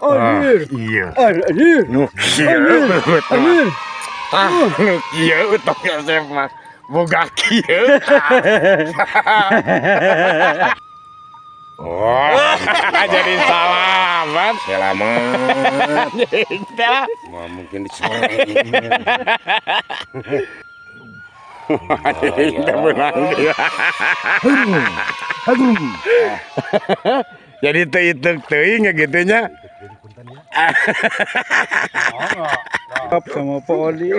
Anjir. Iya. Anjir. Nu kieu beut. Anjir. Tah nu kieu tong Yosef mah. Boga kieu. Oh, jadi selamat. Selamat. Kita mau mungkin dicoreng. Kita menang dia. Jadi teu teuing gitunya. Sama Pak Odi.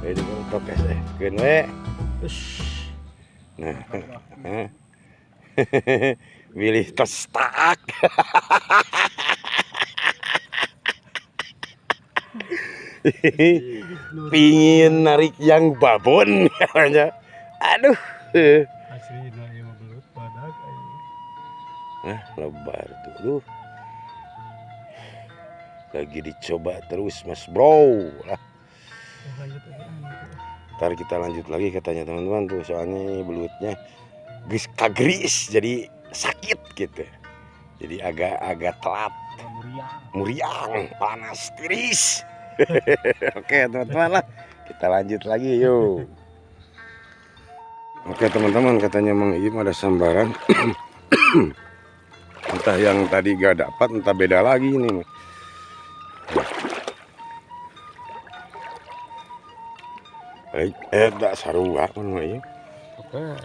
Jadi untuk keun we. Nah. Wilih testak. Pingin narik yang babon katanya. Aduh. Aslinya ieu belut badak aya. Nah, lebar tuh. Lagi dicoba terus Mas Bro. Ntar kita lanjut lagi katanya teman-teman tuh, soalnya belutnya kagris jadi sakit gitu. Jadi agak telat. Muriang, panas, tiris. Oke teman-teman lah, kita lanjut lagi yuk. Oke teman-teman, katanya Mang Iim ada sambaran. Entah yang tadi gak dapat, entah beda lagi ini. Tak sarua kan Mang Iim. Oke.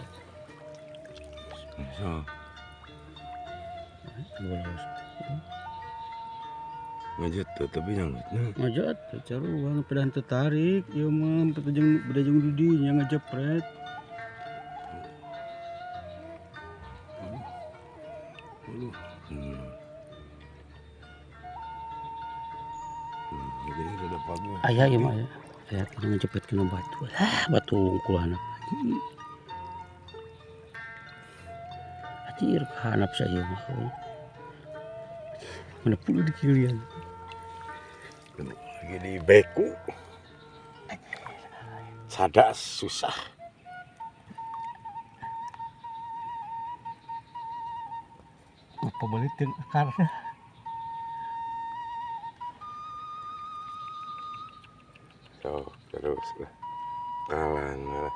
Ngajut tuh tapi nyangkut. Ngajat caruang pedan tertarik, ieu mah bedajeng dudi nya ngajepret. Aya ieu mah aya. Aya kana ngajepret kena batu. Batu kulana. Acir hanap saya mah. Mana puluh di kilian. Lagi di beku. Sadak susah. Apa balikin akarnya? Tuh, terus lah. Alan lah.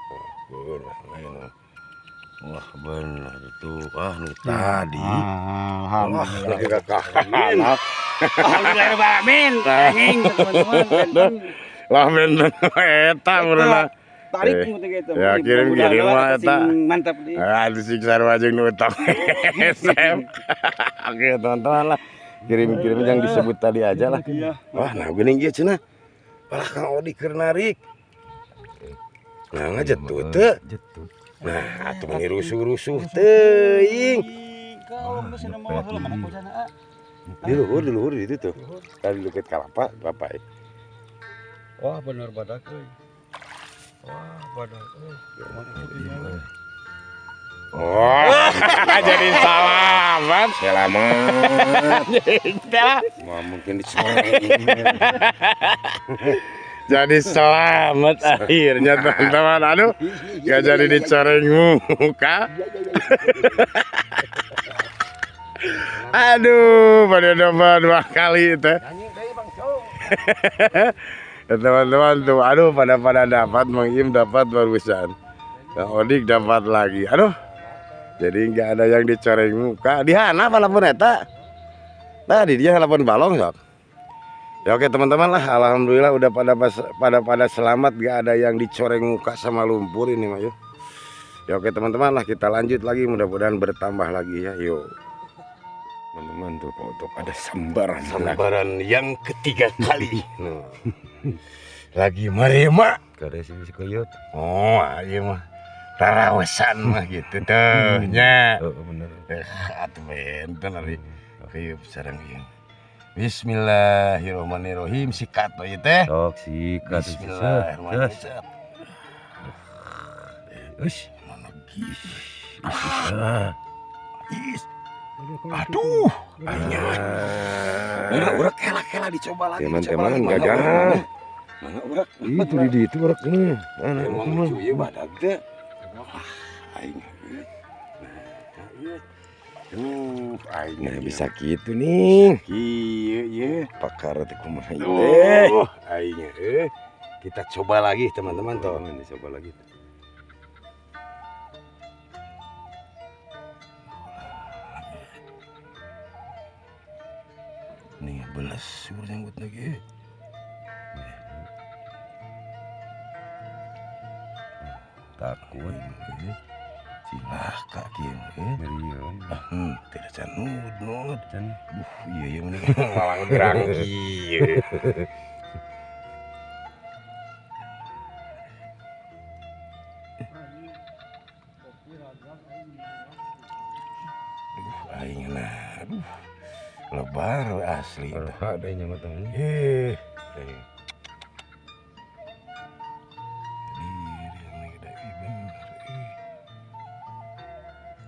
Oh, benar. Wah, benar itu. Ah, nu tadi. Alhamdulillah. Lagi kakak. Alhamdulillah amin. Anjing teman-teman. Lah benten eta urang. Tarik mutu gitu. Ya kirim mah eta. Mantap di. Aduh siksa wajeng nu utang. Oke teman-teman lah. Kirim yang disebut tadi aja lah. Wah, nah geuning ieu cenah. Palah Kang Odi keur narik. Nah ngajetut teu. Nah, atuh meni rusuh-rusuh teuing. Kau geus cenah mah heula mana kusana. Di luhur itu tuh. Tadi deket kalapa, papai. Wah, bener badak euy. Wah, badak euy. Oh, jadi selamat. Selamat. Mau mungkin dicoreng. Jadi selamat akhirnya teman-teman. Aduh, gak jadi dicoreng muka. Aduh, pada coba 2 kali itu. Teman-teman tuh, aduh pada dapat, Mang Iim dapat barusan. Kang Odik dapat lagi. Aduh. Jadi nggak ada yang dicoreng muka. Di hana walaupun eta. Tadi dia telepon balong sok. Ya oke teman-teman lah, alhamdulillah udah pada selamat, gak ada yang dicoreng muka sama lumpur ini mah yuk. Ya oke teman-teman lah, kita lanjut lagi, mudah-mudahan bertambah lagi ya. Yuk. Teman-teman tuh untuk ada sambaran yang ketiga kali. Nah. Lagi marema. Kada sih koyot. Oh, iya mah. Tarawasan mah gitu tuh nya. Oh bener. Atuh benten ari rieup sareng ieu. Bismillahirrahmanirrahim, sikat we teh. Sok sikat. Bismillahirrahmanirrahim. Ush. Aduh, akhirnya. Udah kela-kela dicoba lagi. Teman-teman gagal. Mana urak? Itu di itu uraknya. Anak Emang mah. lucu ya badak teh. Aing. Aing Nah, bisa gitu nih. Iya, iya. Pakar teh kumaha ieu teh. Aing kita coba lagi teman-teman toh. Coba lagi. Nih belas sur nyangkut lagi. Takut. Silah kaki ngerian. Tidak canud. Iya ya mending Malang gerangki. Aing nah. Lebar asli. Ada yang nyamot temen.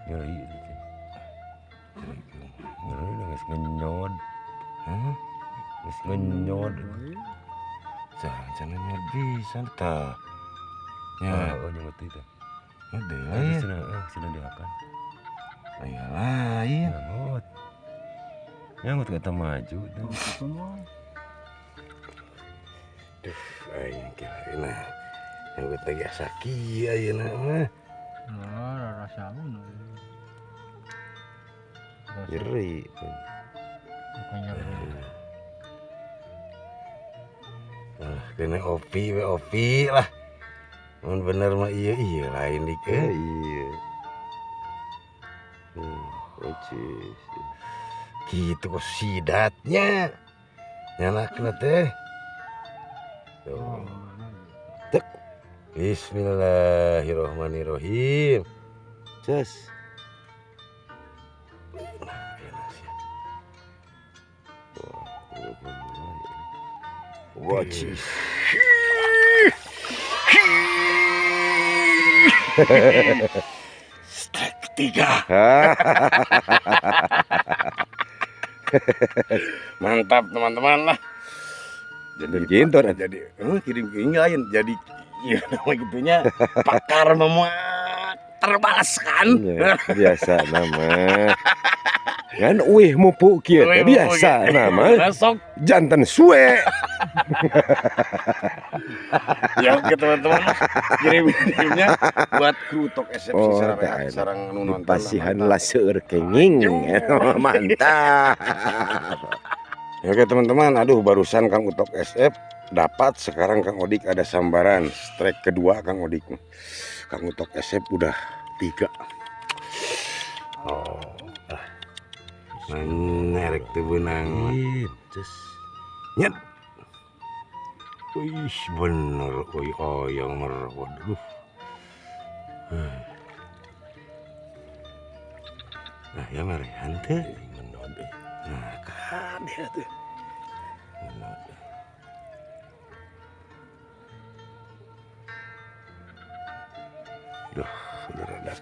Nyeri itu. Nyeri geus ngenyod. Geus ngenyod. Jangan nyod bisa tah. Ya, nyot itu. Ada Lain. lain. Sina diakan. Aya lain. Nyamot kata maju. Duh, aing kira nah. Yang teh asa kieu ayeuna mah. Rasamu Nyeri. Kena opi lah. Mun bener mah iya lain dik. Iya. Ocis. Gitu kok sidatnya. Nyalakna teh. Tuh. Tek. Bismillahirrahmanirrahim. Cus. Nah, enak sih. Ocis. Strike ketiga. Mantap teman-teman lah. Jadi kintor. Jadi kirim lain. Jadi iya nama gitunya pakar memuat terbalaskan. Biasa nama. Kan mupu kieu teh biasa nama. Sok Jantan suwe. ya oke teman-teman. Kirimnya buat kru Tok SF sarang nu nonton. Pasihan laseur kenging. Mantap. Ya, oke teman-teman, aduh barusan Kang Utok SF dapat, sekarang Kang Odik ada sambaran strike kedua Kang Odik. Kang Utok SF udah 3. Oh, menerek tuh benang. Nyet. Wih bener, yang merawat. Nah ya merehan teh. Nah kabeh tuh. Duh, udah rada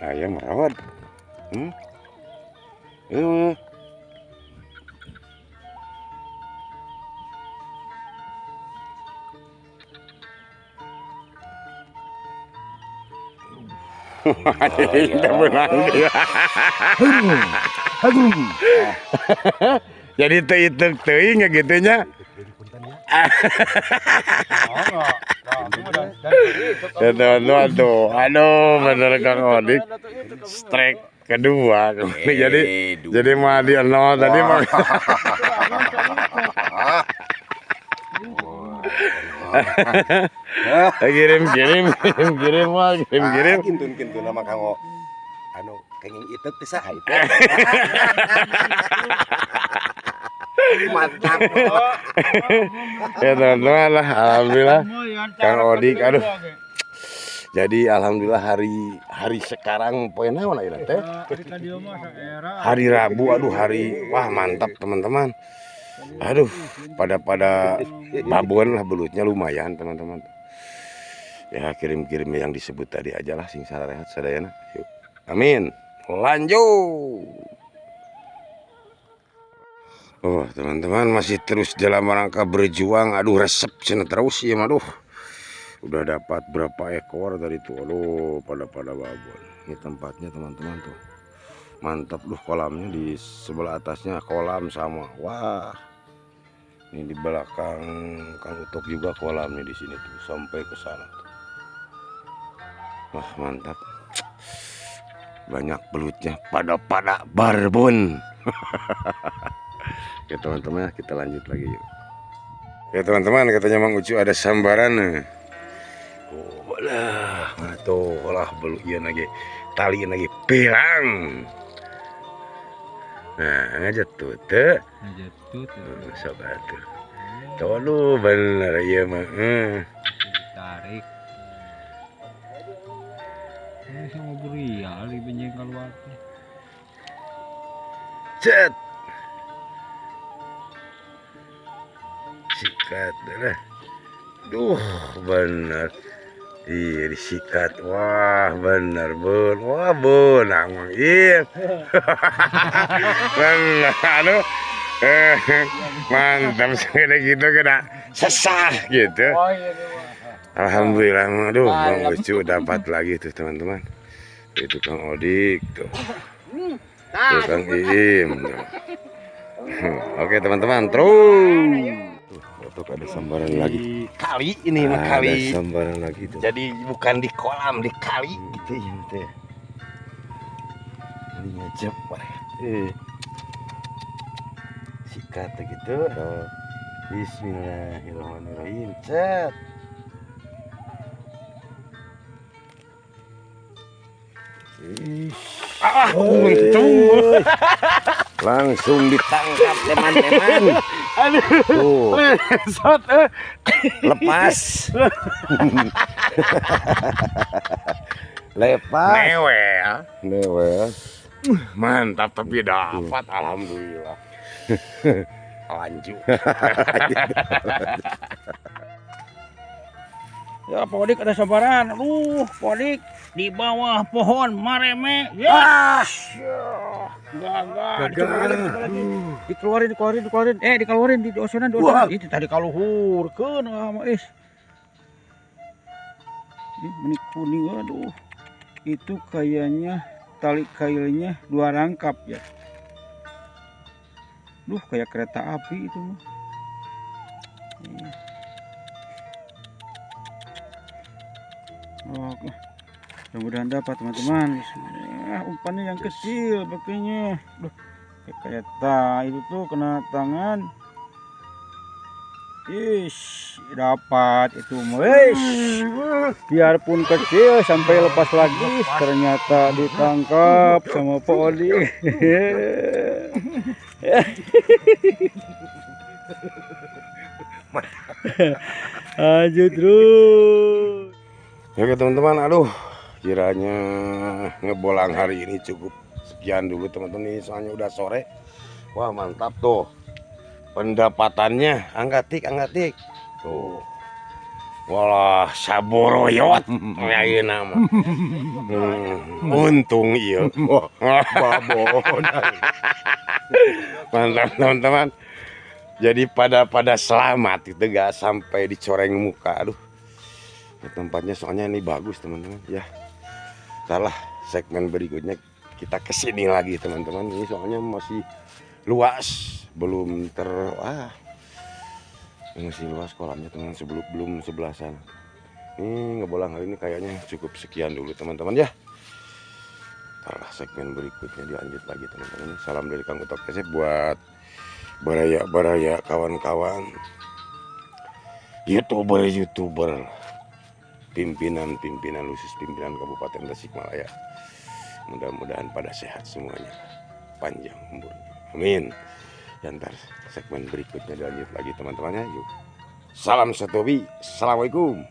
ayam merawat. Kita menang dia. Jadi teu teuing gitunya. Ya teman-teman tuh, aduh bener Kang Odik strike kedua. Jadi mah dia nol tadi mah. kirim mah kirim. Kintun nama Kang anu kenging itet teh saha itu. Mantap. Ya teman-teman lah, alhamdulillah Kang Odik, aduh. Jadi alhamdulillah hari sekarang poin naon ayeuna teh? Hari Rabu, aduh wah mantap teman-teman. Aduh, pada babon lah belutnya lumayan teman-teman. Ya kirim yang disebut tadi aja lah sing sarehat sadayana. Yuk. Amin. Lanjut. Oh teman-teman, masih terus dalam rangka berjuang. Aduh resep cina terus ya, aduh. Udah dapat berapa ekor tadi tuh, aduh pada babon. Ini tempatnya teman-teman tuh, mantap loh. Kolamnya di sebelah atasnya kolam sama, wah ini di belakang Kang Utok juga kolamnya di sini tuh sampai ke sana tuh. Wah mantap, banyak belutnya pada barbon. Oke teman-teman, kita lanjut lagi yuk. Ya teman-teman, katanya Mang Ucu ada sambaran. Oh lah, mana tuh lah belu ieu lagi tali lagi pirang. Nah, ngajatuh teh. Ngajatuh tuh. Sabar tuh. Tuh lu bener ieu mah. Tarik. Ini sama buria di benjeng keluar. Cet. Sikat lah. Duh, bener. Iya disikat. Wah, bener bun. Wah, benang Mang Im. Bener, aduh. Mantap segede gitu kena sesah gitu. Alhamdulillah, aduh, Bang Ucu dapat lagi tuh teman-teman. Itu Kang Odik tuh. Tuh Kang Im. Tuh. Oke teman-teman, terus. Tuh ada sambaran lagi. Kali ini mah kali. Ada sambaran lagi tuh. Jadi bukan di kolam, di kali gitu ya teh. Ini ngejep, Sikat gitu. Bismillahirrahmanirrahim. Cet. Untung. Langsung ditangkap teman-teman. Tuh. Lepas. Lepas. Newel. Mantap tapi dapat, alhamdulillah. Lanjut. Ya Pak Odik ada sabaran. Pak Odik di bawah pohon mareme. Ya. Gagal. Dikeluarin. Dikeluarin di dosenan. Itu tadi kaluhurkeun mah is. Ini benih kuning, aduh. Itu kayaknya tali kailnya 2 rangkap ya. Duh, kayak kereta api itu mah. Oke. Mudah-mudahan dapat teman-teman. Bismillah. Umpannya yang kecil pakainya. Duh, kayak itu tuh kena tangan. Dapat itu wes. Biarpun kecil sampai lepas lagi ternyata ditangkap sama Pak Odik. Lanjut terus. Oke teman-teman, aduh kiranya ngebolang hari ini cukup sekian dulu teman-teman. Ini soalnya udah sore. Wah mantap tuh pendapatannya. Anggatik tuh. Walah saboroyot kayak nama. Untung iya. Babon. Mantap teman-teman. Jadi pada selamat itu gak sampai dicoreng muka. Aduh. Tempatnya soalnya ini bagus teman-teman ya. Salah segmen berikutnya kita kesini lagi teman-teman. Ini soalnya masih luas, belum masih luas kolamnya teman, belum sebelah sana. Ini ngebolang hari ini kayaknya cukup sekian dulu teman-teman ya. Salah segmen berikutnya dilanjut lagi teman-teman. Salam dari Kang Utok Kesep buat baraya kawan-kawan YouTuber pimpinan khusus pimpinan Kabupaten Tasikmalaya. Mudah-mudahan pada sehat semuanya, panjang umurnya, amin. Dan ntar segmen berikutnya dilanjut lagi teman-temannya. Yuk, salam satobi, assalamualaikum.